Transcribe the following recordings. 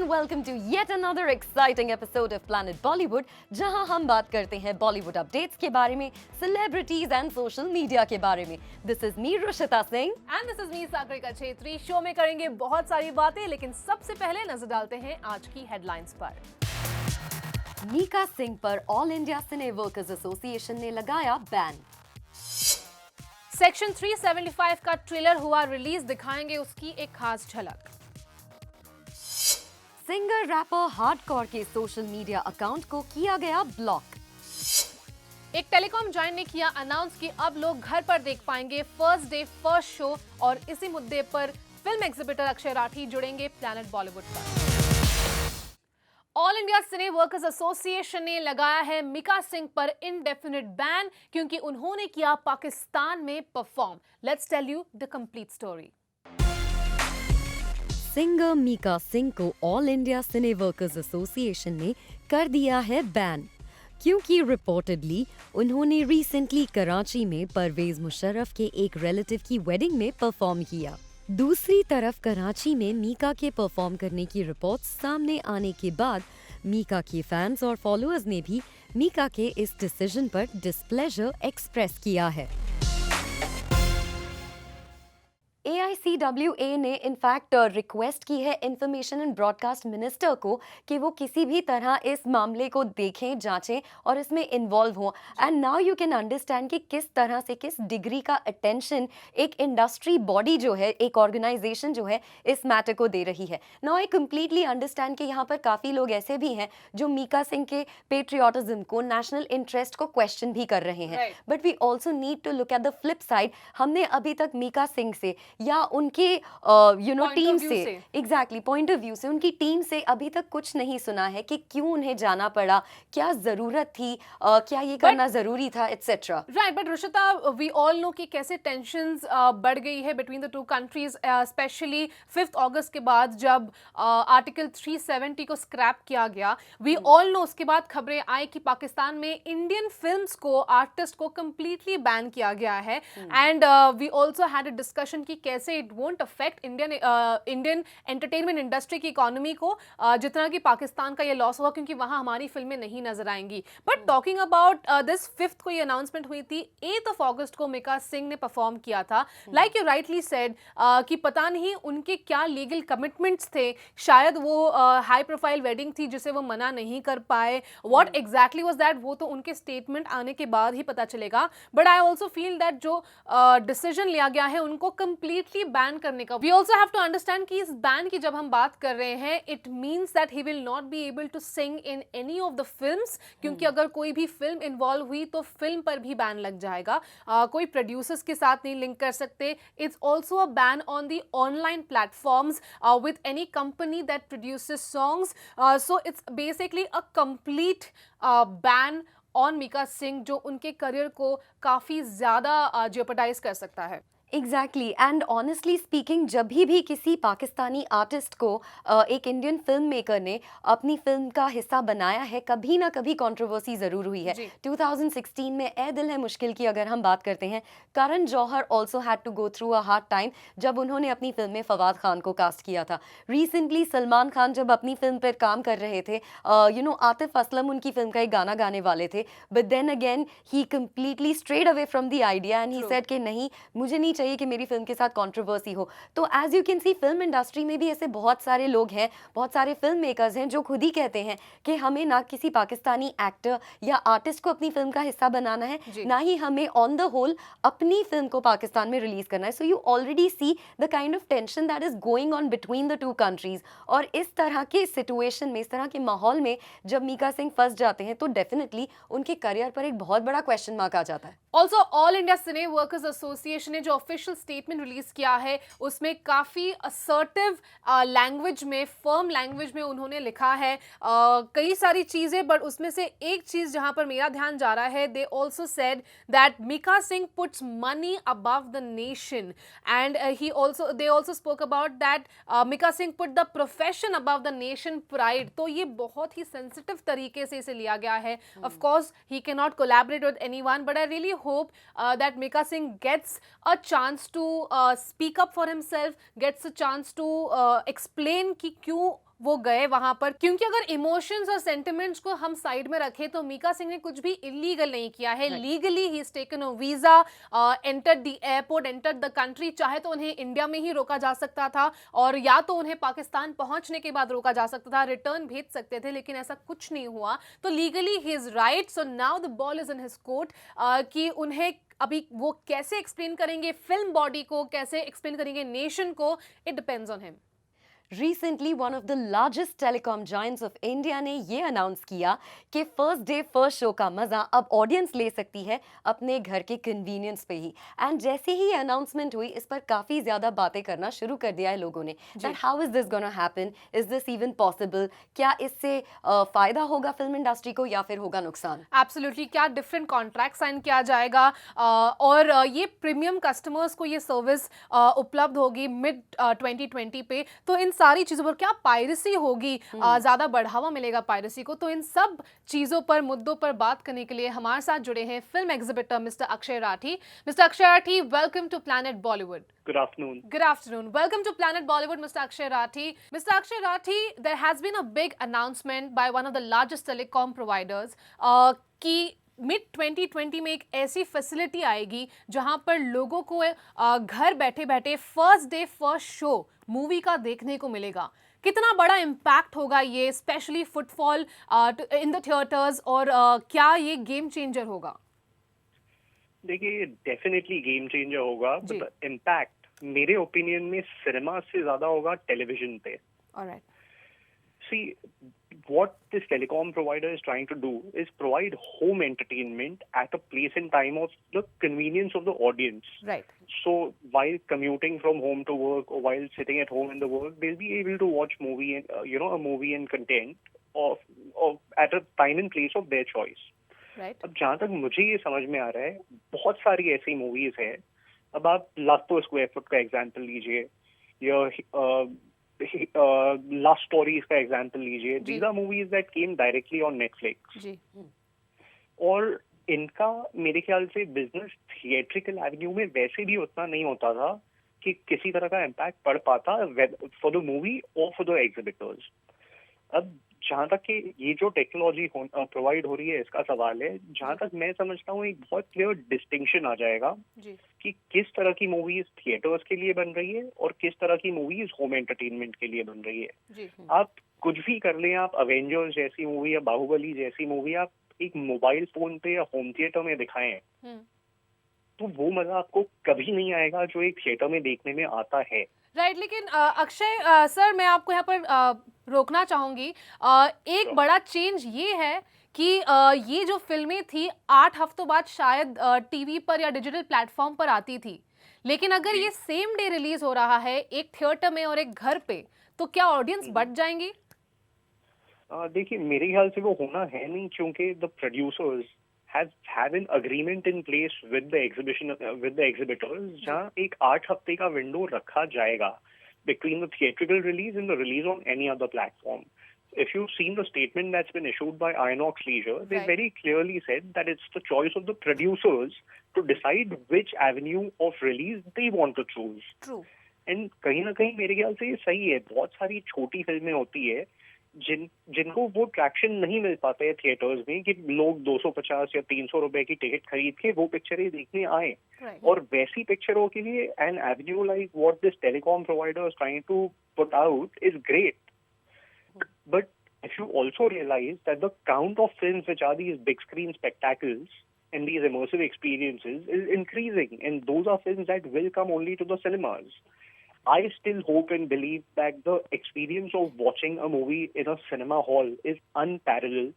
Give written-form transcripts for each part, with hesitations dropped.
welcome to yet another exciting episode of Planet Bollywood, जहां हम बात करते हैं बॉलीवुड अपडेट्स के बारे में, सेलिब्रिटीज एंड सोशल मीडिया के बारे में। This is me Rushita Singh and this is me Sagarika Chhetri. Show में करेंगे बहुत सारी बातें, लेकिन सबसे पहले नजर डालते हैं आज की हेडलाइंस पर। मीका सिंह पर all India Cine Workers Association ने लगाया बैन। सेक्शन 375 का ट्रेलर हुआ रिलीज, दिखाएंगे उसकी एक खास झलक। सिंगर रैपर हार्डकोर के सोशल मीडिया अकाउंट को किया गया ब्लॉक। एक टेलीकॉम जायंट ने किया अनाउंस कि अब लोग घर पर देख पाएंगे फर्स्ट डे फर्स्ट शो, और इसी मुद्दे पर फिल्म एग्जिबिटर अक्षय राठी जुड़ेंगे प्लैनेट बॉलीवुड पर। All India Cine Workers Association ने लगाया है मीका सिंह पर इंडेफिनिट बैन, क्योंकि उन्होंने किया पाकिस्तान में perform. Let's tell you the complete story. Singer Mika Singh को All India Cine Workers Association ने कर दिया है बैन, क्योंकि रिपोर्टेडली उन्होंने रिसेंटली कराची में परवेज मुशर्रफ के एक रिलेटिव की वेडिंग में परफॉर्म किया। दूसरी तरफ कराची में मीका के परफॉर्म करने की रिपोर्ट्स सामने आने के बाद मीका के फैंस और फॉलोअर्स ने भी मीका के इस डिसीजन पर डिस्प्लेजर एक्सप्रेस किया है। AICWA ने इनफैक्ट रिक्वेस्ट की है इंफॉर्मेशन एंड ब्रॉडकास्ट मिनिस्टर को कि वो किसी भी तरह इस मामले को देखें, जांचें और इसमें इन्वॉल्व हों। And now you can understand कि किस तरह से, किस डिग्री का अटेंशन एक इंडस्ट्री बॉडी जो है, एक ऑर्गेनाइजेशन जो है, इस मैटर को दे रही है। नाउ आई कंप्लीटली अंडरस्टैंड कि यहाँ पर काफ़ी लोग ऐसे भी हैं जो मीका सिंह के पेट्रियाटिज्म को, नेशनल इंटरेस्ट को क्वेश्चन भी कर रहे हैं, but we also need to look at the flip side. हमने अभी तक मीका सिंह से या उनके टीम से, एग्जैक्टली पॉइंट ऑफ व्यू से, उनकी टीम से अभी तक कुछ नहीं सुना है कि क्यों उन्हें जाना पड़ा, क्या जरूरत थी, क्या ये करना जरूरी था, etcetera. Right, but Rushita, we all know कि कैसे टेंशंस बढ़ गई है between the two countries, specially 5 अगस्त के बाद जब आर्टिकल 370 को स्क्रैप किया गया। वी ऑल नो उसके बाद खबरें आई कि पाकिस्तान में इंडियन फिल्म्स को, आर्टिस्ट को कंप्लीटली बैन किया गया है। And we also had a discussion कि कैसे it won't affect Indian entertainment industry की इकोनॉमी को जितना कि पाकिस्तान का ये लॉस हुआ, क्योंकि वहां हमारी फिल्में नहीं नजर आएंगी। But talking about this 5th को ये अनाउंसमेंट हुई थी, 8 अगस्त को मीका सिंह ने परफॉर्म किया था। लाइक यू राइटली सेड कि पता नहीं उनके क्या लीगल कमिटमेंट्स थे, शायद वो हाई प्रोफाइल वेडिंग थी जिसे वो मना नहीं कर पाए। व्हाट एग्जैक्टली वाज दैट, वो तो उनके स्टेटमेंट आने के बाद ही पता चलेगा। But I also feel that जो डिसीजन लिया गया है उनको कंप्लीटली बैन करने का, we also have to understand कि इस बैन की जब हम बात कर रहे हैं, it means that he will not be able to sing in any of the films, क्योंकि अगर कोई भी फिल्म इन्वॉल्व हुई तो फिल्म पर भी बैन लग जाएगा। कोई प्रोड्यूसर्स के साथ नहीं लिंक कर सकते। It's also a ban on the online platforms with any company that produces songs. So it's basically a complete ban on Mika Singh, जो उनके करियर को काफ़ी ज़्यादा जेपरडाइज कर सकता है। एग्जैक्टली, एंड ऑनेस्टली स्पीकिंग, जब भी किसी पाकिस्तानी आर्टिस्ट को एक इंडियन फिल्म मेकर ने अपनी फिल्म का हिस्सा बनाया है, कभी ना कभी कंट्रोवर्सी ज़रूर हुई है। 2016 में ए दिल है मुश्किल की अगर हम बात करते हैं, Karan Johar also had to go through a hard time जब उन्होंने अपनी फिल्म में फवाद खान को कास्ट किया था। रिसेंटली सलमान खान जब अपनी फिल्म पर काम कर रहे थे, आतिफ असलम उनकी फिल्म का एक गाना गाने वाले थे, but then again he completely strayed away from the idea and he said कि नहीं, मुझे नहीं चाहिए कि मेरी फिल्म के साथ कंट्रोवर्सी हो। तो as you can see, film industry में भी ऐसे बहुत सारे लोग हैं, बहुत सारे फिल्म मेकर्स हैं जो खुद ही कहते हैं कि हमें ना किसी पाकिस्तानी एक्टर या आर्टिस्ट को अपनी फिल्म का हिस्सा बनाना है, ना ही हमें ऑन द होल अपनी फिल्म को पाकिस्तान में रिलीज करना है। So you already see the kind of tension that is going on between the two countries. और इस तरह के सिचुएशन में, इस तरह के माहौल में जब मीका सिंह फंस जाते हैं तो डेफिनेटली उनके करियर पर एक बहुत बड़ा क्वेश्चन मार्क आ जाता है। Also all India Cine Workers Association ने जो ऑफिशियल स्टेटमेंट रिलीज किया है, उसमें काफी असर्टिव लैंग्वेज में, फर्म लैंग्वेज में उन्होंने लिखा है कई सारी चीजें, बट उसमें से एक चीज जहां पर मेरा ध्यान जा रहा है, they also said that Mika Singh puts money above the nation, and they also spoke about that Mika Singh put the profession above the nation pride. तो ये बहुत ही सेंसिटिव तरीके से इसे लिया गया है। Of course he can not collaborate with anyone, but I really hope that Mika Singh gets a chance to speak up for himself, gets a chance to explain कि क्यों वो गए वहां पर, क्योंकि अगर इमोशंस और सेंटिमेंट्स को हम साइड में रखें तो मीका सिंह ने कुछ भी इलीगल नहीं किया है। Legally he is taken a visa, entered the airport, entered the country. चाहे तो उन्हें इंडिया में ही रोका जा सकता था, और या तो उन्हें पाकिस्तान पहुंचने के बाद रोका जा सकता था, रिटर्न भेज सकते थे, लेकिन ऐसा कुछ नहीं हुआ। तो legally he is right. So now the ball is in his court कि उन्हें अभी वो कैसे एक्सप्लेन करेंगे फिल्म बॉडी को, कैसे एक्सप्लेन करेंगे नेशन को, it depends on him. Recently one of the largest telecom giants of India ने ये अनाउंस किया कि फर्स्ट डे फर्स्ट शो का मजा अब ऑडियंस ले सकती है अपने घर के कन्वीनियंस पे ही। एंड जैसे ही ये अनाउंसमेंट हुई, इस पर काफी ज्यादा बातें करना शुरू कर दिया है लोगों ने, that how is this gonna happen, is this even possible, क्या इससे फायदा होगा फिल्म इंडस्ट्री को या फिर होगा नुकसान? एब्सोल्युटली, क्या डिफरेंट कॉन्ट्रैक्ट साइन किया जाएगा, और ये प्रीमियम कस्टमर्स को ये सर्विस उपलब्ध होगी मिड 2020 पे। तो इन सारी चीज़ों पर क्या पायरेसी होगी, ज़्यादा बढ़ावा मिलेगा पायरेसी को? तो इन सब चीज़ों पर, मुद्दों पर बात करने के लिए हमारे साथ जुड़े हैं film exhibitor mister Akshay Rathi. Mister Akshay Rathi, welcome to planet Bollywood. Good afternoon. Good afternoon. Welcome to Planet Bollywood, Mr. Akshay Rathi. Mr. Akshay Rathi, there has been a big announcement by one of the largest telecom providers कि mid 2020 में एक ऐसी facility आएगी जहां पर लोगों को घर बैठे बैठे first day first show movie का देखने को मिलेगा। कितना बड़ा इम्पैक्ट होगा ये, specially footfall in the theatres, और क्या ये गेम चेंजर होगा? देखिए, डेफिनेटली गेम चेंजर होगा, बट इम्पैक्ट मेरे ओपिनियन में सिनेमा से ज्यादा होगा टेलीविजन पे। Alright. See, what this telecom provider is trying to do is provide home entertainment at a place and time of the convenience of the audience. Right. So while commuting from home to work, or while sitting at home in the work, they'll be able to watch movie and a movie and content of at a time and place of their choice. Right. अब जहाँ तक मुझे ये समझ में आ रहा है, बहुत सारी ऐसी मूवीज है। अब आप लास्ट पर स्क्वायर फुट का एग्जांपल लीजिए, या लास्ट स्टोरीज का एग्जांपल लीजिए। These are movies that came directly on Netflix, और इनका मेरे ख्याल से बिजनेस थिएट्रिकल एवेन्यू में वैसे भी उतना नहीं होता था कि किसी तरह का इम्पैक्ट पड़ पाता फॉर द मूवी और फॉर द एग्जिबिटर्स। अब जहाँ तक कि ये जो टेक्नोलॉजी प्रोवाइड हो रही है, इसका सवाल है, जहाँ तक मैं समझता हूँ एक बहुत क्लियर डिस्टिंक्शन आ जाएगा कि किस तरह की मूवीज थिएटर्स के लिए बन रही है और किस तरह की मूवीज होम एंटरटेनमेंट के लिए बन रही है। आप कुछ भी कर लें, आप अवेंजर्स जैसी मूवी या बाहुबली जैसी मूवी आप एक मोबाइल फोन पे या होम थिएटर में दिखाएं, तो वो मजा आपको कभी नहीं आएगा जो एक थिएटर में देखने में आता है। राइट। लेकिन अक्षय सर, मैं आपको यहाँ पर रोकना चाहूंगी। एक बड़ा चेंज ये है कि ये जो फिल्में थी 8 हफ्तों बाद शायद टीवी पर या डिजिटल प्लेटफॉर्म पर आती थी, लेकिन अगर ये सेम डे रिलीज हो रहा है एक थिएटर में और एक घर पे, तो क्या ऑडियंस बढ़ जाएंगी? देखिए, मेरे ख्याल से वो होना है नहीं, क्योंकि the producers have an agreement in place with the exhibitors, जहाँ एक 8 हफ्ते का विंडो रखा जाएगा between the theatrical release and the release on any other platform. If you've seen the statement that's been issued by Inox Leisure, they very clearly said that it's the choice of the producers to decide which avenue of release they want to choose. True. And कहीं ना कहीं मेरे ख्याल से ये सही है। बहुत सारी छोटी फिल्में होती है जिनको वो ट्रैक्शन नहीं मिल पाते हैं थिएटर्स में, कि लोग 250 या 300 रुपए की टिकट खरीद के वो पिक्चरें देखने आए। और वैसी पिक्चरों के लिए an avenue like what this telecom provider is trying to put out is great, but if you also realize that the count of films which are these big screen spectacles and these immersive experiences is increasing, and those are films that will come only to the cinemas. I still hope and believe that the experience of watching a movie in a cinema hall is unparalleled.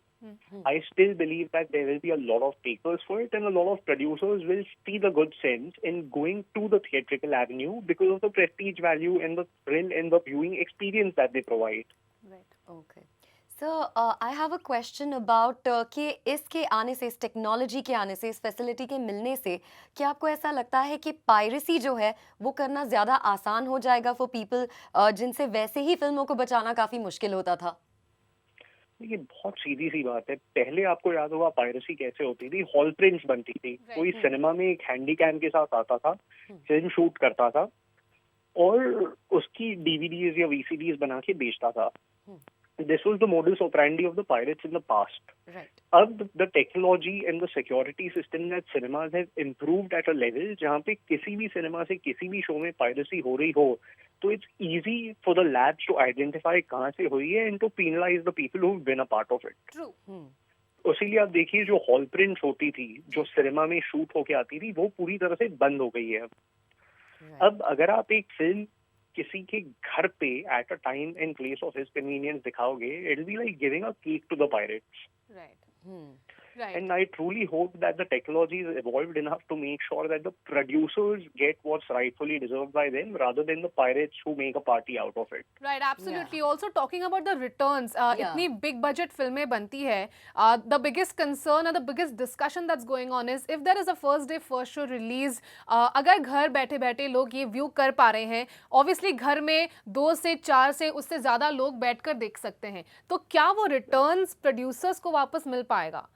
I still believe that there will be a lot of takers for it, and a lot of producers will see the good sense in going to the theatrical avenue because of the prestige value and the thrill and the viewing experience that they provide. Right. Okay. So I have a question about कि इसके आने से, इस technology के आने से, इस facility के मिलने से, क्या आपको ऐसा लगता है कि पायरेसी जो है वो करना ज़्यादा आसान हो जाएगा फॉर पीपल जिनसे वैसे ही फिल्मों को बचाना काफ़ी मुश्किल होता था? ये बहुत सीधी सी बात है। पहले आपको याद होगा पायरेसी कैसे होती थी, हॉल प्रिंट्स बनती थी। कोई सिनेमा में एक हैंडी कैम के साथ आता था, फिल्म शूट करता था और उसकी डीवीडीज या वीसीडीज बना के बेचता था। This was the modus operandi of the pirates in the past. Right. अब the technology and the security system that cinemas have improved at a level जहाँ पे किसी भी सिनेमा से किसी भी शो में piracy हो रही हो, तो it's easy for the labs to identify कहाँ से हुई है and to penalize the people who've been a part of it. True. इसीलिए आप देखिए जो हॉल प्रिंट्स होती थी, जो सिनेमा में शूट होके आती थी, वो पूरी तरह से बंद हो गई है अब। Right. अब अगर आप एक फिल्म किसी के घर पे at a time and place of his convenience दिखाओगे, it will be like giving a cake to the pirates. Right. Hmm. Right. And I truly hope that the technology is evolved enough to make sure that the producers get what's rightfully deserved by them rather than the pirates who make a party out of it. Right, absolutely. Also talking about the returns, Yeah. इतनी big budget फिल्में बनती है, the biggest concern and the biggest discussion that's going on is if there is a first day first show release, अगर घर बैठे बैठे लोग ये व्यू कर पा रहे हैं, obviously घर में 2 से 4 से उससे ज़्यादा लोग बैठकर देख सकते हैं, तो क्या वो रिटर्न्स प्रोड्यूसर्स को वापस मिल पाएगा?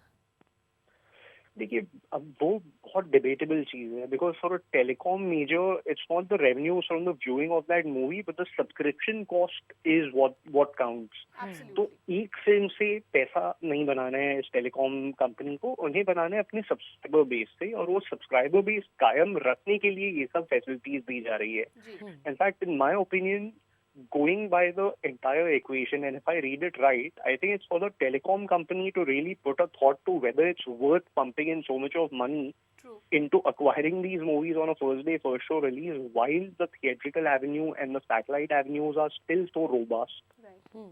देखिए अब वो बहुत डिबेटेबल चीज है because for a telecom major it's not the revenues from the viewing of that movie but the subscription cost is what counts. तो Absolutely. एक फिल्म से पैसा नहीं बनाना है इस टेलीकॉम कंपनी को, उन्हें बनाना है अपने सब्सक्राइबर बेस से, और वो सब्सक्राइबर बेस कायम रखने के लिए ये सब फैसिलिटीज दी जा रही है। जी. In fact, in my opinion, going by the entire equation, and if I read it right, I think it's for the telecom company to really put a thought to whether it's worth pumping in so much of money True. into acquiring these movies on a first day, first show release, while the theatrical avenue and the satellite avenues are still so robust. Right. Hmm.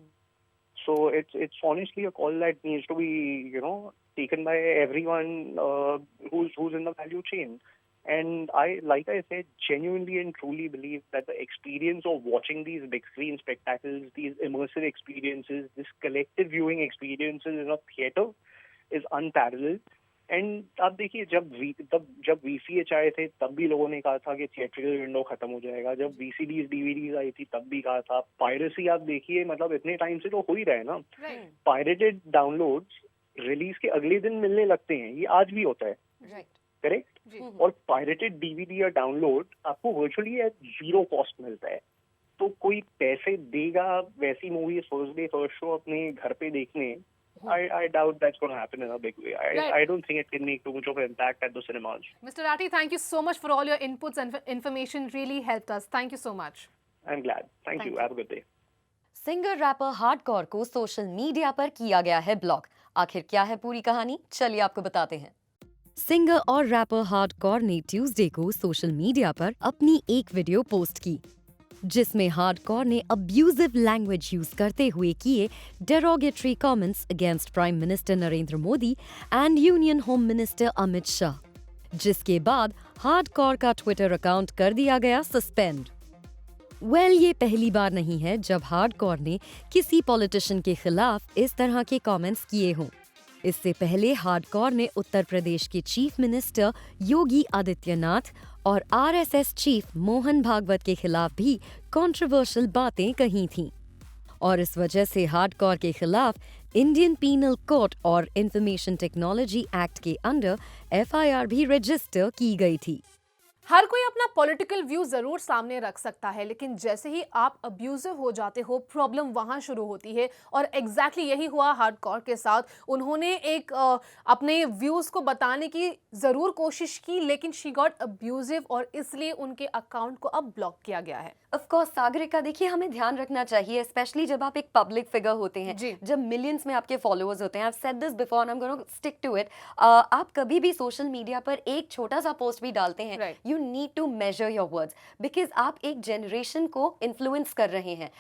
So it's honestly a call that needs to be, taken by everyone who's in the value chain. And like I said, genuinely and truly believe that the experience of watching these big screen spectacles, these immersive experiences, this collective viewing experiences in a theater is unparalleled. And आप देखिए जब VCH आए थे तब भी लोगों ने कहा था कि थिएट्रिकल विंडो खत्म हो जाएगा, जब VCDs DVDs आई थी तब भी कहा था। पायरेसी आप देखिए मतलब इतने टाइम से तो हो ही रहा है ना। Right. पायरेटेड डाउनलोड्स रिलीज के अगले दिन मिलने लगते हैं, ये आज भी होता है, Right. करेक्ट? जी. और पायरेटेड डीवीडी या डाउनलोड आपको वर्चुअली एट जीरो कॉस्ट मिलता है। तो कोई पैसे देगा वैसी movies first day first show अपने घर पे देखने? I doubt that's going to happen in a big way. Right. I don't think it can make too much of an impact at the cinemas. Mr. Rathi, thank you so much for all your inputs and information. Really helped us. Thank you so much. I'm glad. Thank you. Have a good day. Singer rapper Hard Kaur को social media पर किया गया है block. आखिर क्या है पूरी कहानी, चलिए आपको बताते हैं। सिंगर और रैपर हार्डकॉर ने ट्यूसडे को सोशल मीडिया पर अपनी एक वीडियो पोस्ट की, जिसमें हार्डकॉर ने अब्यूजिव लैंग्वेज यूज करते हुए किए derogatory comments against prime minister Narendra Modi and union home minister Amit Shah, जिसके बाद हार्डकॉर का ट्विटर अकाउंट कर दिया गया सस्पेंड। ये पहली बार नहीं है जब हार्डकॉर ने किसी पॉलिटिशियन के खिलाफ इस तरह के कमेंट्स किए हों। इससे पहले हार्डकॉर ने उत्तर प्रदेश के चीफ मिनिस्टर योगी आदित्यनाथ और आरएसएस चीफ मोहन भागवत के खिलाफ भी कंट्रोवर्शियल बातें कही थीं, और इस वजह से हार्डकॉर के खिलाफ इंडियन पीनल कोड और इंफॉर्मेशन टेक्नोलॉजी एक्ट के अंडर एफआईआर भी रजिस्टर की गई थी। हर कोई अपना पॉलिटिकल व्यू जरूर सामने रख सकता है, लेकिन जैसे ही आप अब्यूजिव हो जाते हो प्रॉब्लम वहां शुरू होती है, और एग्जैक्टली यही हुआ हार्डकॉर के साथ। उन्होंने एक अपने व्यूज को बताने की जरूर कोशिश की, लेकिन शी गॉट अब्यूजिव और इसलिए उनके अकाउंट को अब ब्लॉक किया गया है। ऑफ कोर्स सागरिका, देखिए हमें ध्यान रखना चाहिए, स्पेशली जब आप एक पब्लिक फिगर होते हैं, जी। जब मिलियंस में आपके फॉलोअर्स होते हैं। I have said this before and I am going to stick to it. आप कभी भी सोशल मीडिया पर एक छोटा सा पोस्ट भी डालते हैं, Right. You need to measure your words, because आप एक जनरेशन को इन्फ्लुएंस कर रहे हैं।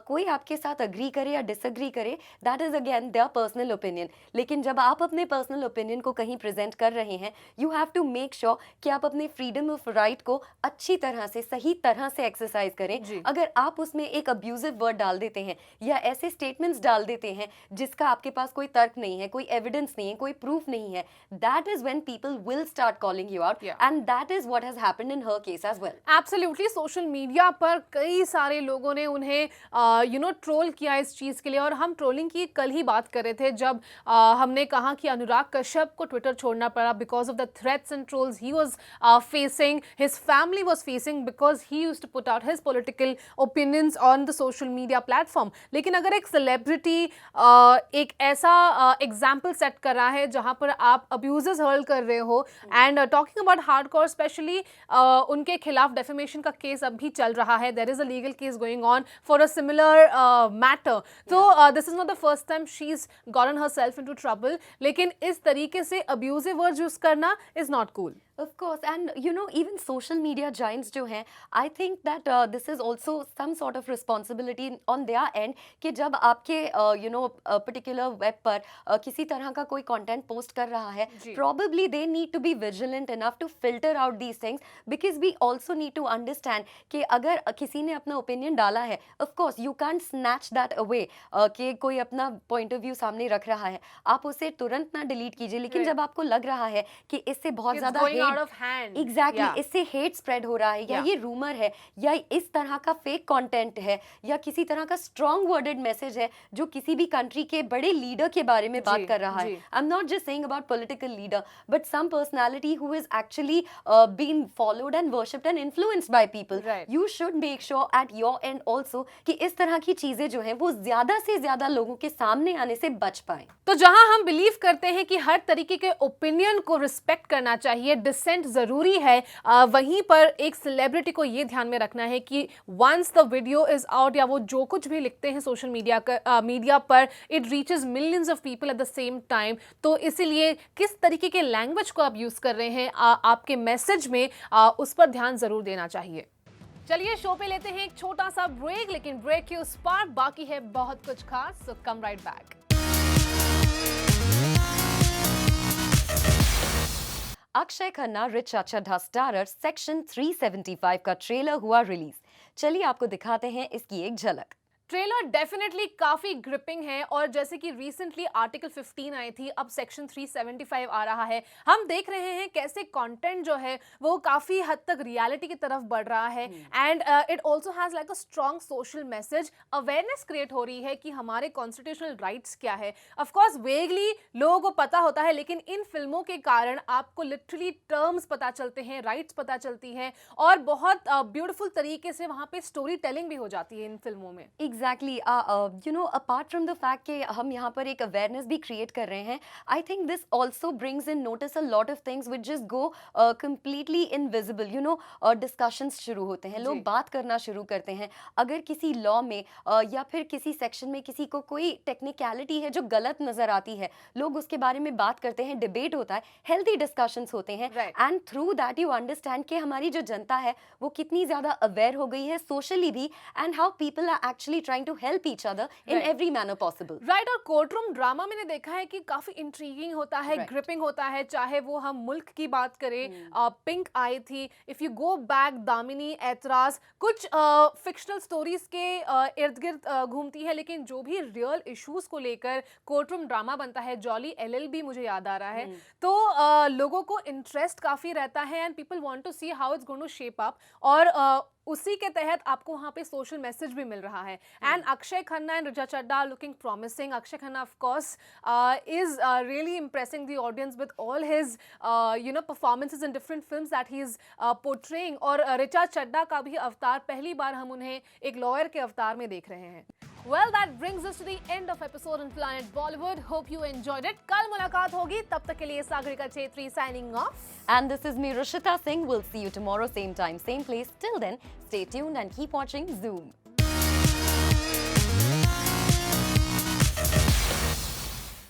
कोई आपके साथ अग्री करे या डिसअग्री करे, that is again their personal opinion, लेकिन जब आप अपने पर्सनल ओपिनियन को कहीं प्रेजेंट कर रहे हैं, you have to make sure कि आप अपने फ्रीडम ऑफ राइट को अच्छी तरह से, सही तरह से एक्सरसाइज करें। जी। अगर आप उसमें एक अब्यूजिव वर्ड डाल देते हैं या ऐसे स्टेटमेंट्स डाल देते हैं जिसका आपके पास कोई तर्क नहीं है, कोई एविडेंस नहीं है, कोई प्रूफ नहीं है, that is when people will start calling you out, Yeah. And that is what has happened in her case as well. Absolutely social media पर कई सारे लोगों ने उन्हें ट्रोल किया इस चीज़ के लिए, और हम ट्रोलिंग की कल ही बात कर रहे थे जब हमने कहा कि अनुराग कश्यप को ट्विटर छोड़ना पड़ा because of the threats and trolls he was facing, his family was facing because he used to put out his political opinions on the social media platform. लेकिन अगर एक सेलिब्रिटी एक ऐसा एग्जाम्पल सेट कर रहा है जहाँ पर आप अब्यूजेस हर्ल कर रहे हो, and talking about hardcore specially उनके खिलाफ डेफेमेशन का केस अब भी चल रहा है, there is a legal case going on for a similar matter, तो this is not the first time she is gotten herself into trouble. लेकिन इस तरीके से अब्यूजिव वर्ड्स यूज करना is not cool. Of course, and even social media giants जो हैं, I think that this is also some sort of responsibility on their end कि जब आपके particular web पर किसी तरह का कोई content post कर रहा है, probably they need to be vigilant enough to filter out these things, because we also need to understand कि अगर किसी ने अपना opinion डाला है, of course you can't snatch that away कि कोई अपना point of view सामने रख रहा है, आप उसे तुरंत ना delete कीजिए, लेकिन जब आपको लग रहा है कि इससे बहुत ज़्यादा out of hand. Exactly, इससे हेट स्प्रेड हो रहा है, या ये रूमर है, या इस तरह का फेक कंटेंट है, या किसी तरह का स्ट्रॉन्ग वर्डेड मैसेज है जो किसी भी कंट्री के बड़े लीडर के बारे में बात कर रहा है। I am not just saying about political leader, but some personality who is actually been followed and worshipped and influenced by people. You should make sure at your end also कि इस तरह की चीजें जो हैं वो ज्यादा से ज्यादा लोगों के सामने आने से बच पाए। तो जहां हम बिलीव करते हैं कि हर तरीके के ओपिनियन को रिस्पेक्ट करना चाहिए, डिसेंट जरूरी है, वहीं पर एक सेलिब्रिटी को ये ध्यान में रखना है कि once the video is out, या वो जो कुछ भी लिखते हैं सोशल मीडिया पर, it reaches millions of people at the same time. तो इसीलिए किस तरीके के लैंग्वेज को आप यूज कर रहे हैं आपके मैसेज में, उस पर ध्यान जरूर देना चाहिए। चलिए शो पे लेते हैं एक छोटा सा ब्रेक, लेकिन ब्रेक के उस पार बाकी है बहुत कुछ खास, so come right back. Akshaye Khanna Richa Chadha starrer section 375 का ट्रेलर हुआ रिलीज। चलिए आपको दिखाते हैं इसकी एक झलक। ट्रेलर डेफिनेटली काफी ग्रिपिंग है, और जैसे कि रिसेंटली आर्टिकल 15 आई थी, अब सेक्शन 375 आ रहा है। हम देख रहे हैं कैसे कंटेंट जो है वो काफी हद तक रियलिटी की तरफ बढ़ रहा है, and it also has like a strong social message, awareness create हो रही है कि हमारे कॉन्स्टिट्यूशनल राइट्स क्या है। ऑफ कोर्स वेगली लोगों को पता होता है, लेकिन इन फिल्मों के कारण आपको लिटरली टर्म्स पता चलते हैं, राइट्स पता चलती हैं, और बहुत ब्यूटीफुल तरीके से वहाँ पे स्टोरी टेलिंग भी हो जाती है इन फिल्मों में। Exactly. Apart from the fact कि हम यहाँ पर एक awareness भी create कर रहे हैं, I think this also brings in notice a lot of things which just go completely invisible. Discussions शुरू होते हैं, लोग बात करना शुरू करते हैं। अगर किसी law में या फिर किसी section में किसी को कोई technicality है जो गलत नजर आती है, लोग उसके बारे में बात करते हैं, debate होता है, healthy discussions होते हैं, and through that you understand कि हमारी जो जनता है वो कितनी ज़्यादा aware हो गई है socially भी, and how people are actually trying to help each other in every manner possible. Right, और कोर्टरूम ड्रामा मैंने देखा है कि काफी इंट्रीगिंग होता है, ग्रिपिंग होता है, चाहे वो हम मुल्क की बात करें, पिंक आई थी, if you go back Damini, ऐतराज, कुछ फिक्शनल स्टोरीज के इर्द गिर्द घूमती है, लेकिन जो भी रियल इश्यूज को लेकर कोर्टरूम ड्रामा बनता है, जॉली LLB मुझे याद आ रहा है, तो लोगों को इंटरेस्ट काफी रहता है, and people want to see how it's going to shape up, और उसी के तहत आपको वहाँ पे सोशल मैसेज भी मिल रहा है। And Akshay Khanna and Richa Chadha looking promising. Akshay Khanna of course is really impressing the audience with all his performances in different films that he is portraying, और रिचा चड्ढा का भी अवतार पहली बार हम उन्हें एक लॉयर के अवतार में देख रहे हैं। Well, that brings us to the end of episode on Planet Bollywood. Hope you enjoyed it. कल मुलाकात होगी, तब तक के लिए Sagarika Chhetri signing off. And this is me, Rishita Singh. We'll see you tomorrow, same time, same place. Till then, stay tuned and keep watching Zoom.